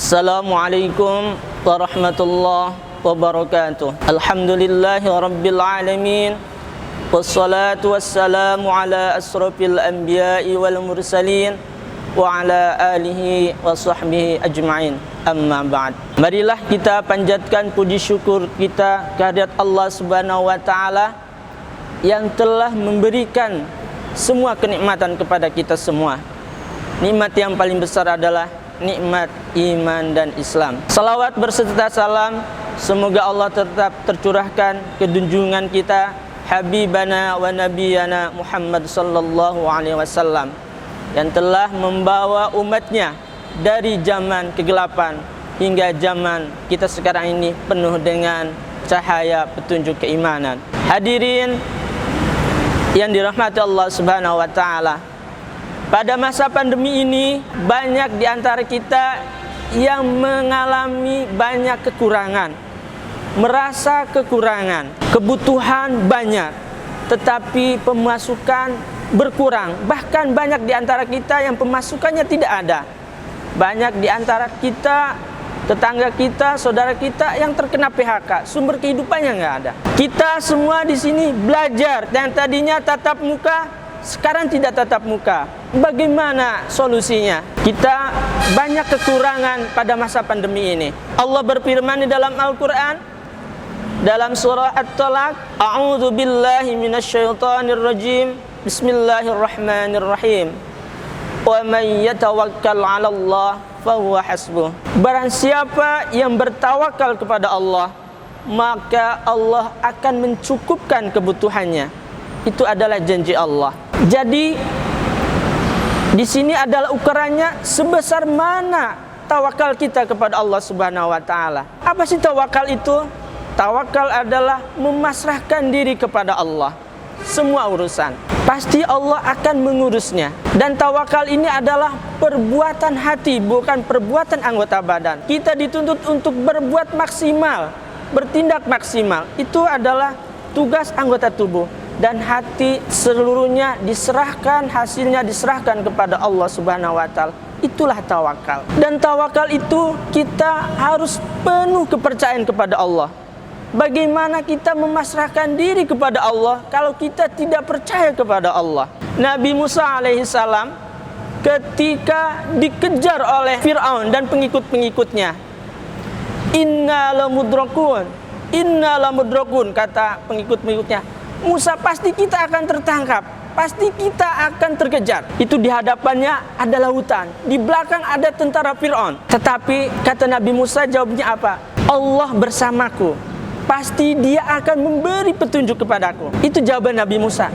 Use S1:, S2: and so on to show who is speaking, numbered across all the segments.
S1: Assalamualaikum warahmatullahi wabarakatuh. Alhamdulillahi rabbil alamin. Wassalatu wassalamu ala asrafil anbiya'i wal mursalin wa ala alihi wa sahbihi ajma'in. Amma ba'd. Marilah kita panjatkan puji syukur kita kehadirat Allah Subhanahu wa taala yang telah memberikan semua kenikmatan kepada kita semua. Nikmat yang paling besar adalah nikmat iman dan Islam. Salawat berserta salam semoga Allah tetap tercurahkan ke junjungan kita Habibana wa Nabiyana Muhammad sallallahu alaihi wasallam yang telah membawa umatnya dari zaman kegelapan hingga zaman kita sekarang ini penuh dengan cahaya petunjuk keimanan. Hadirin yang dirahmati Allah Subhanahu wa taala, pada masa pandemi ini banyak di antara kita yang mengalami banyak kekurangan, merasa kekurangan, kebutuhan banyak, tetapi pemasukan berkurang. Bahkan banyak di antara kita yang pemasukannya tidak ada. Banyak di antara kita, tetangga kita, saudara kita yang terkena PHK, sumber kehidupannya nggak ada. Kita semua di sini belajar, yang tadinya tatap muka sekarang tidak tatap muka. Bagaimana solusinya? Kita banyak kekurangan pada masa pandemi ini. Allah berfirman di dalam Al-Quran, dalam surah At-Talaq, A'udzu billahi minasyaitonir rajim. Bismillahirrahmanirrahim. Wa may yatawakkal 'ala Allah fahuwa hasbuh. Barang siapa yang bertawakal kepada Allah, maka Allah akan mencukupkan kebutuhannya. Itu adalah janji Allah. Jadi di sini adalah ukurannya sebesar mana tawakal kita kepada Allah Subhanahu wa taala. Apa sih tawakal itu? Tawakal adalah memasrahkan diri kepada Allah. Semua urusan pasti Allah akan mengurusnya. Dan tawakal ini adalah perbuatan hati, bukan perbuatan anggota badan. Kita dituntut untuk berbuat maksimal, bertindak maksimal. Itu adalah tugas anggota tubuh. Dan hati seluruhnya diserahkan, hasilnya diserahkan kepada Allah Subhanahu wa taala. Itulah tawakal. Dan tawakal itu kita harus penuh kepercayaan kepada Allah. Bagaimana kita memasrahkan diri kepada Allah kalau kita tidak percaya kepada Allah? Nabi Musa alaihissalam ketika dikejar oleh Fir'aun dan pengikut-pengikutnya, Inna lamudrakun, kata pengikut-pengikutnya, Musa, pasti kita akan tertangkap, pasti kita akan terkejar. Itu di hadapannya ada lautan, di belakang ada tentara Fir'aun. Tetapi kata Nabi Musa, jawabnya apa? Allah bersamaku, pasti dia akan memberi petunjuk kepadaku. Itu jawaban Nabi Musa.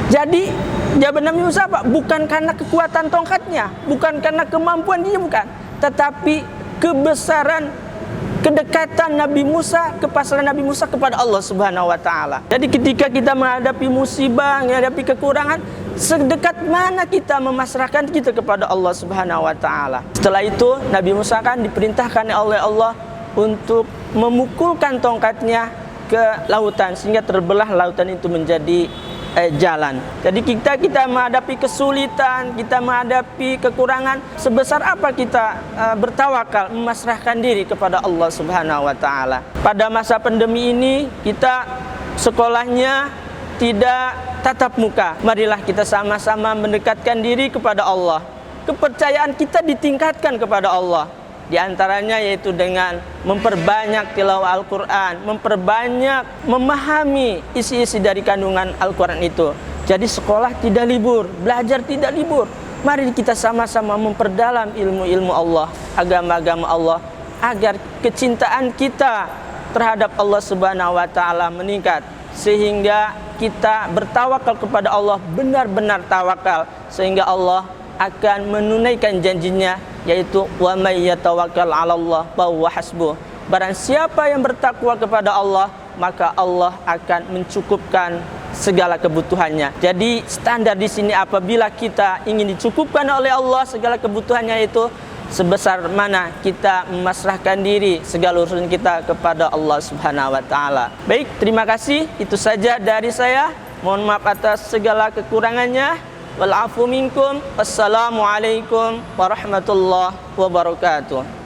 S1: Jadi jawaban Nabi Musa apa? Bukan karena kekuatan tongkatnya, bukan karena kemampuan dia, bukan, tetapi kebesaran, kedekatan Nabi Musa, kepasrahan Nabi Musa kepada Allah Subhanahu wa taala. Jadi ketika kita menghadapi musibah, menghadapi kekurangan, sedekat mana kita memasrahkan kita kepada Allah Subhanahu wa taala. Setelah itu Nabi Musa kan diperintahkan oleh Allah untuk memukulkan tongkatnya ke lautan sehingga terbelah lautan itu menjadi jalan. Jadi kita menghadapi kesulitan, kita menghadapi kekurangan, sebesar apa kita bertawakal, memasrahkan diri kepada Allah Subhanahu wa taala. Pada masa pandemi ini kita sekolahnya tidak tatap muka. Marilah kita sama-sama mendekatkan diri kepada Allah. Kepercayaan kita ditingkatkan kepada Allah. Di antaranya yaitu dengan memperbanyak tilawah Al-Quran, memperbanyak memahami isi-isi dari kandungan Al-Quran itu. Jadi sekolah tidak libur, belajar tidak libur. Mari kita sama-sama memperdalam ilmu-ilmu Allah, agama-agama Allah, agar kecintaan kita terhadap Allah Subhanahu wa taala meningkat, sehingga kita bertawakal kepada Allah, benar-benar tawakal, sehingga Allah akan menunaikan janjinya, yaitu wa may yatawakkal 'ala Allah fahuwa hasbuh. Barang siapa yang bertakwa kepada Allah, maka Allah akan mencukupkan segala kebutuhannya. Jadi standar di sini apabila kita ingin dicukupkan oleh Allah segala kebutuhannya itu, sebesar mana kita memasrahkan diri segala urusan kita kepada Allah Subhanahu wa taala. Baik, terima kasih. Itu saja dari saya. Mohon maaf atas segala kekurangannya. Wal afu minkum. Wassalamualaikum warahmatullahi wabarakatuh.